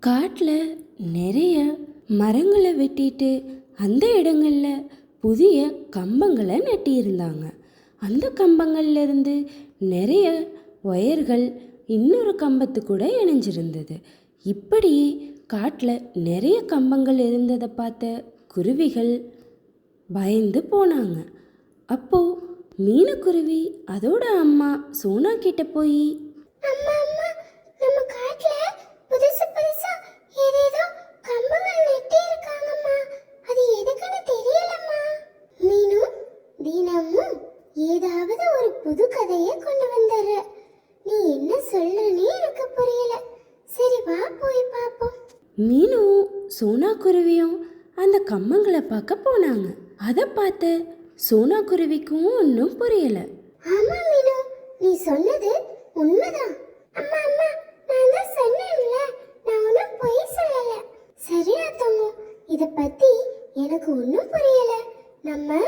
காட்டில் நிறைய மரங்களை வெட்டிட்டு அந்த இடங்களில் புதிய கம்பங்களை நட்டியிருந்தாங்க. அந்த கம்பங்கள்ல இருந்து நிறைய ஒயர்கள் இன்னொரு கம்பத்து கூட இணைஞ்சிருந்தது. இப்படி காட்டில் நிறைய கம்பங்கள் இருந்ததை பார்த்த குருவிகள் பயந்து போனாங்க. அப்போ மீனுக்குருவி அதோட அம்மா சோனா கிட்ட போய், அம்மா அம்மா, நம்ம காட்டுல புதுசு புதுசா ஏதேதோ கம்பங்கள் நட்டி இருக்காங்கம்மா. அது எதுக்குன்னு தெரியலம்மா. மீனு தினமும் ஏதாவது ஒரு புது கதையை கொண்டு வந்துடுற. நீ என்ன சொல்றனே எனக்கு புரியல. சரி வா போய் பாப்போம். மீனும் சோனா குருவியும் அந்த கம்பங்களை பார்க்க போனாங்க. அதை பார்த்து சோனா குருவிக்கும் ஒன்றும் புரியல. ஆமா மீனு, நீ சொன்னது உண்மைதான். அம்மா அம்மா, நான் தான் சொன்னேன்ல, நான் ஒன்றும் பொய் சொல்லல. சரியா தங்கம், இத பத்தி எனக்கு ஒன்றும் புரியல. நம்ம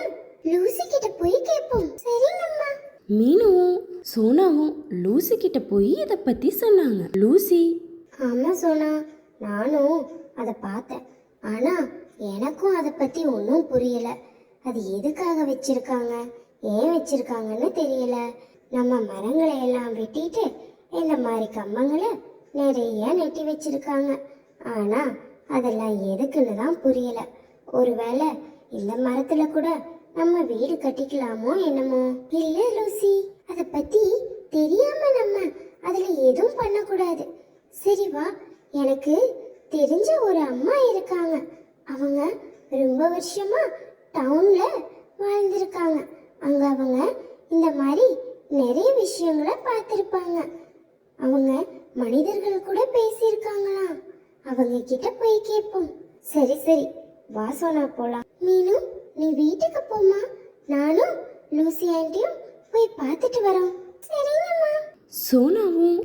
லூசி கிட்ட போய் கேட்போம். சரிங்கம்மா. மீனுவும் சோனாவும் லூசி கிட்ட போய் இதை பத்தி சொன்னாங்க. லூசி, ஆமா சோனா, நானும் அதை பார்த்தேன். ஆனா எனக்கும் அதை பத்தி ஒன்றும் புரியல. அது எதுக்காக வச்சிருக்காங்க, ஏன் வச்சிருக்காங்கன்னு தெரியல. நம்ம மரங்களை எல்லாம் வெட்டிட்டு இந்த மாதிரி கம்பங்களை நிறைய நெட்டி வச்சிருக்காங்க. ஆனா அதெல்லாம் எதுக்குன்னு தான் புரியல. ஒருவேளை இந்த மரத்துல கூட நம்ம வீடு கட்டிக்கலாமோ என்னமோ. இல்ல லூசி, அதை பத்தி தெரியாம நம்ம அதுல எதுவும் பண்ணக்கூடாது. சரி வா, எனக்கு தெரிஞ்ச ஒரு அம்மா இருக்காங்க. அவங்க ரொம்ப வருஷமா டவுன்ல வாழ்ந்திருக்காங்க. அங்க அவங்க இந்த மாதிரி நிறைய விஷயங்களை பார்த்திருப்பாங்க. அவங்க மனிதர்கள் கூட பேசியிருக்காங்களாம். அவங்க கிட்ட போய் கேட்போம். சரி சரி, வா சோனா போலாம். மீனு, நீ வீட்டுக்கு போமா, நானும் லூசி ஆண்டியும் போய் பார்த்துட்டு வரோம். சரிங்கம்மா. சோனாவும்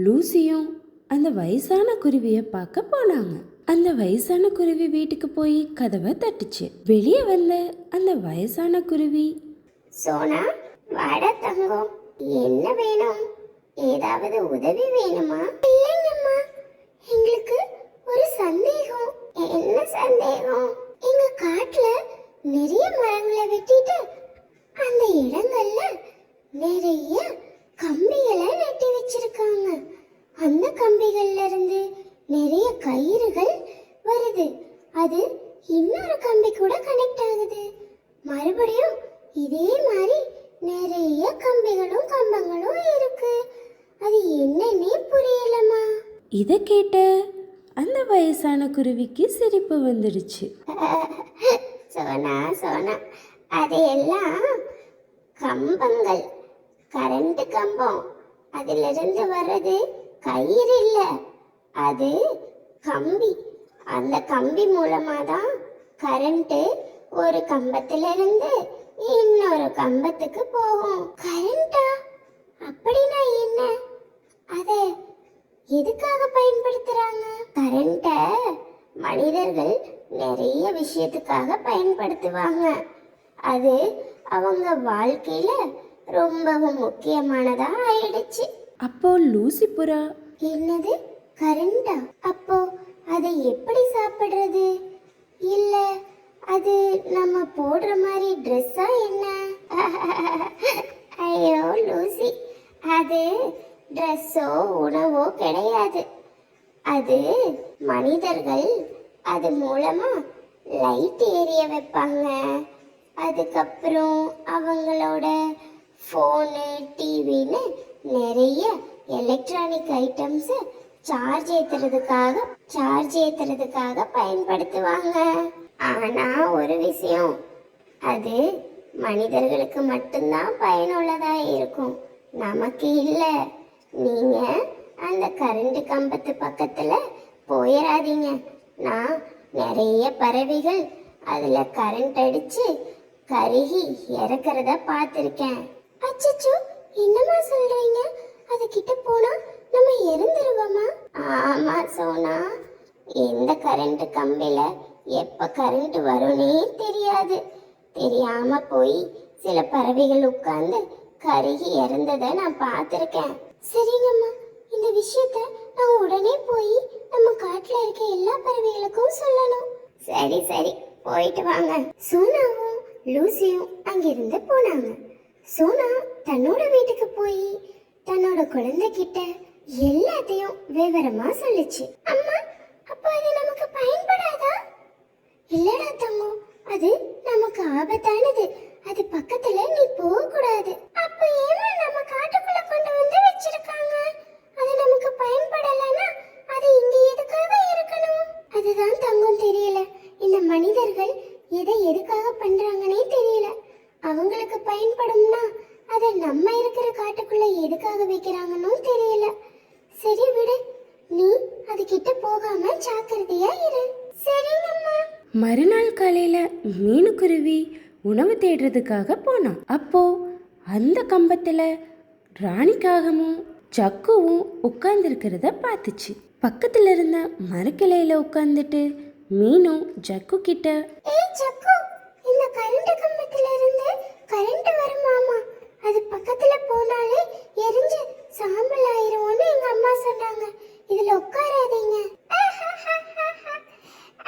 லூசியும் அந்த வயசான குருவியை பார்க்க போனாங்க. அந்த வயசான குருவி வீட்டுக்கு போய் கதவை தட்டுச்சு. வெளியே வந்த அந்த வயசான குருவி, சோனா வாடா தங்கம், என்ன வேணும்? ஏதாவது உதவி வேணுமா? இல்லைங்கம்மா, எங்களுக்கு ஒரு சந்தேகம். என்ன சந்தேகம்? எங்க காட்டுல நிறைய மரங்களை வெட்டிட்டு அந்த இடங்கள்ல நிறைய கம்பிகளை நட்டி வச்சிருக்காங்க. அந்த கம்பிகள்ல இருந்து நிறைய கயிறுகள் வருது. அது இன்னொரு கம்பி கூட கனெக்ட் ஆகுது. மறுபடியும் இதே மாதிரி நிறைய கம்பிகளும் கம்பங்களும் இருக்கு. அது என்னன்னே புரியலமா. இதை கேட்ட அந்த வயசான குருவிக்கு சிரிப்பு வந்துடுச்சு. சோனா சோனா, அது எல்லாம் கம்பங்கள், கரண்ட் கம்பம். அதிலிருந்து வர்றது கயிறு இல்ல, அது கம்பி. அந்த கம்பி மூலமா தான் கரண்ட் ஒரு கம்பத்துல இருந்து இன்னொரு கம்பத்துக்கு போகும். கரண்டா? அப்படின்னா என்ன? அத எதுக்காக பயன்படுத்துறாங்க? கரண்ட மனிதர்கள் நிறைய விஷயத்துக்காக பயன்படுத்துவாங்க. அது அவங்க வாழ்க்கையில ரொம்பவும் முக்கியமானதா ஆயிடுச்சு. அப்போ லூசி புறா, என்னது கரண்டா? அப்போ அதை எப்படி சாப்பிடுறது? இல்ல அது நம்ம போடுற மாதிரி ட்ரெஸ்ஸா என்ன? ஐயோ லூசி, அது ட்ரெஸ்ஸோ உணவோ கிடையாது. அது மனிதர்கள் அது மூலமா லைட் எரிய வைப்பாங்க. அதுக்கப்புறம் அவங்களோட ஃபோனு, டிவின்னு நிறைய எலக்ட்ரானிக் ஐட்டம்ஸை சார்ஜ் ஏத்துறதுக்காக பயன்படுத்துவாங்க. ஆனா ஒரு விஷயம், அது மனிதர்களுக்கு மட்டும்தான் பயனுள்ளதா இருக்கும், நமக்கு இல்ல. நீங்க அந்த கரண்ட் கம்பத்து பக்கத்துல போயிடாதீங்க. நான் நிறைய பறவைகள் அதுல கரண்ட் அடிச்சு கருகி இறக்குறத பார்த்திருக்கேன். அச்சச்சோ, என்னமா சொல்றீங்க? அது கிட்ட போனா நம்ம இறந்துருவோமா? ஆமா சோனா, எந்த கரண்ட் கம்பில எப்ப கரண்ட் வரும்னே தெரியாது. தெரியாம போய் சில பறவைகள் உட்கார்ந்து கருகி இறந்ததை நான் பார்த்திருக்கேன். சரிங்கம்மா, இந்த விஷயத்த நான் உடனே போய் நம்ம காட்டுல எல்லா பறவைகளுக்கும் சொல்லணும். சரி சரி, போயிட்டு வாங்க. சோனாவும் லூசியும் அங்கிருந்து போனாங்க. சோனா தன்னோட வீட்டுக்கு போய் தன்னோட குழந்தைகிட்ட எல்லாத்தையும் விவரமா சொல்லுச்சு. அம்மா, அப்போ அது நமக்கு பயன்படாதா? இல்லடா தங்கம், அது நமக்கு ஆபத்தானது. அது பக்கத்துல நீ போக கூடாது. அப்ப ஏமா நம்ம காட்டுக்குள்ள கொண்டு வந்து வச்சிருக்காங்க? அது நமக்கு பயன்படலனா அது இங்க எதுக்காக இருக்கணும்? அதுதான் தங்கம் தெரியல. இந்த மனிதர்கள் எதை எதுக்காக பண்றாங்கன்னே தெரியல. அவங்களுக்கு பயன்படும்னா அதை நம்ம இருக்கிற காட்டுக்குள்ள எதுக்காக வைக்கிறாங்கன்னு தெரியல. சரி விடு, நீ அது கிட்ட போகாம ஜாக்கிரதையா இரு. சரிங்கம்மா. மறுநாள் காலையில மீனுக்குருவி உணவு தேடுறதுக்காக போனான். அப்போ அந்த கம்பத்துல ராணிக்காகமும் ஜக்குவும் உட்கார்ந்துருக்கிறத பார்த்துச்சு. பக்கத்துல இருந்த மரக்கிளையில உட்கார்ந்துட்டு மீனும் ஜக்கு கிட்ட, ஏய் ஜக்கு, இந்த கரண்ட் கம்பத்துல இருந்து கரண்ட் வருமாமா. அது பக்கத்துல போனாலே எரிஞ்சு சாம்பல் ஆயிரும்னு எங்க அம்மா சொன்னாங்க. இதுல உட்காராதீங்க.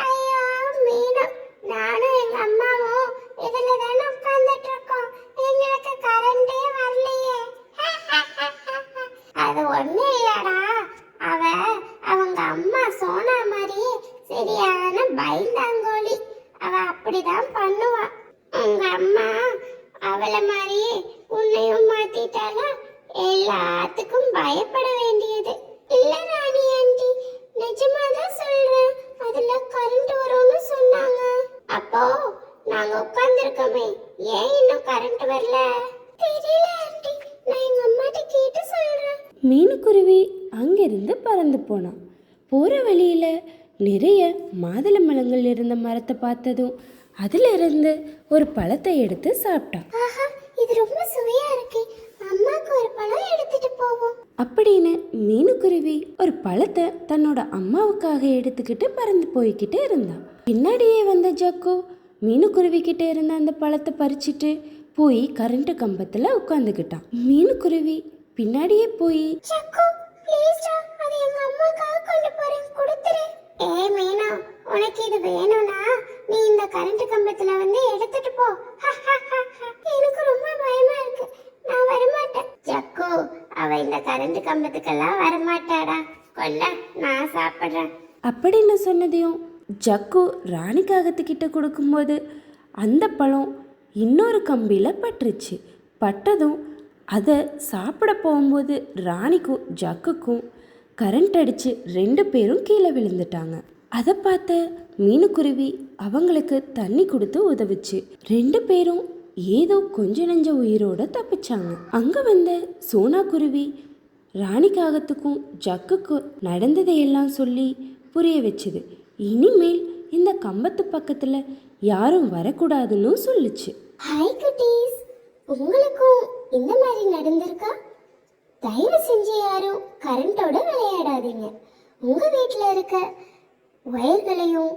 ஐயோ மீனா, நானும் எங்க அம்மாவும் இதுல தானே உட்கார்ந்துட்டு இருக்கோம். எங்களுக்கு கரண்டே வரலையே. அது ஒண்ணு இல்லடா, அவங்க அம்மா சோனா மாதிரியே சரியான பயந்தாங்கோலி. அவ அப்படிதான் பண்ணுவா. உங்க அம்மா அவளை மாதிரியே உன்னையும் மாத்திட்டாளா? எல்லாத்துக்கும் பயப்பட வேண்டியது இல்ல ராணி ஆண்டி, நிஜமாதான் சொல்றேன். அதுல கரண்ட் வரும்னு சொன்னாங்க. அப்போ நாங்க உட்கார்ந்துருக்கோமே, ஏன் இன்னும் கரண்ட் வரல? தெரியல ஆண்டி, நான் எங்க அம்மாட்ட கேட்டு சொல்றேன். மீனுக்குருவி அங்கிருந்து பறந்து போனான். போற வழியில நிறைய மாதுளம்பழங்கள் இருந்த மரத்தை பார்த்ததும் அதுல இருந்து ஒரு பழத்தை எடுத்து சாப்பிட்டான். ஆஹா, இது ரொம்ப சுவையா இருக்கு. அம்மாக்கு ஒரு பழம் எடுத்துட்டு போவோம் அப்படின்னு மீனுக்குருவி ஒரு பழத்தை தன்னோட அம்மாவுக்காக எடுத்துக்கிட்டு பறந்து போய்கிட்டு இருந்தான். பின்னாடியே வந்த ஜக்கு மீனுக்குருவி கிட்ட இருந்த அந்த பழத்தை பறிச்சுட்டு போய் கரண்ட் கம்பத்துல உட்காந்துக்கிட்டான். மீனுக்குருவி பின்னாடியே போய், ஜக்கு ப்ளீஸ் டா, அது எங்க அம்மாக்காக கொண்டு போறேன், கொடுத்துரு. ஏய் மீனா, உனக்கு இது வேணும்னா நீ இந்த கரண்ட் கம்பத்துல வந்து எடுத்துட்டு போ. எனக்கு ரொம்ப பயமா இருக்கு, நான் வரமாட்டேன். ஜக்கு, அவ இந்த கரண்ட் கம்பத்துக்கெல்லாம் வரமாட்டாடா. கொல்ல, நான் சாப்பிடுறேன் அப்படின்னு சொன்னதையும் ஜக்கு ராணிக்காகத்துக்கிட்ட கொடுக்கும்போது அந்த பழம் இன்னொரு கம்பியில பட்டுருச்சு. பட்டதும் அதை சாப்பிட போகும்போது ராணிக்கும் ஜக்குக்கும் கரண்ட் அடித்து 2 பேரும் கீழே விழுந்துட்டாங்க. அதை பார்த்த மீனுக்குருவி அவங்களுக்கு தண்ணி கொடுத்து உதவுச்சு. 2 பேரும் ஏதோ கொஞ்ச நெஞ்ச உயிரோட தப்பிச்சாங்க. அங்கே வந்த சோனா குருவி ராணிக்காகத்துக்கும் ஜக்குக்கும் நடந்ததையெல்லாம் சொல்லி புரிய வச்சுது. இனிமேல் இந்த கம்பத்து பக்கத்தில் யாரும் வரக்கூடாதுன்னு சொல்லுச்சு. ஹாய் குட்டீஸ், உங்களுக்கும் இந்த மாதிரி நடந்திருக்கா? தயவு செஞ்சு யாரும் கரண்டோட விளையாடாதீங்க. உங்க வீட்டில் இருக்க ஒயர்களையும்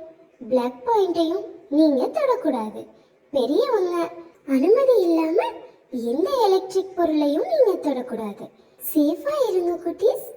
பிளக் பாயிண்டையும் நீங்க தொடக்கூடாது. பெரியவங்க அனுமதி இல்லாம எந்த எலக்ட்ரிக் பொருளையும் நீங்க தொடக்கூடாது. சேஃபா இருங்க குட்டீஸ்.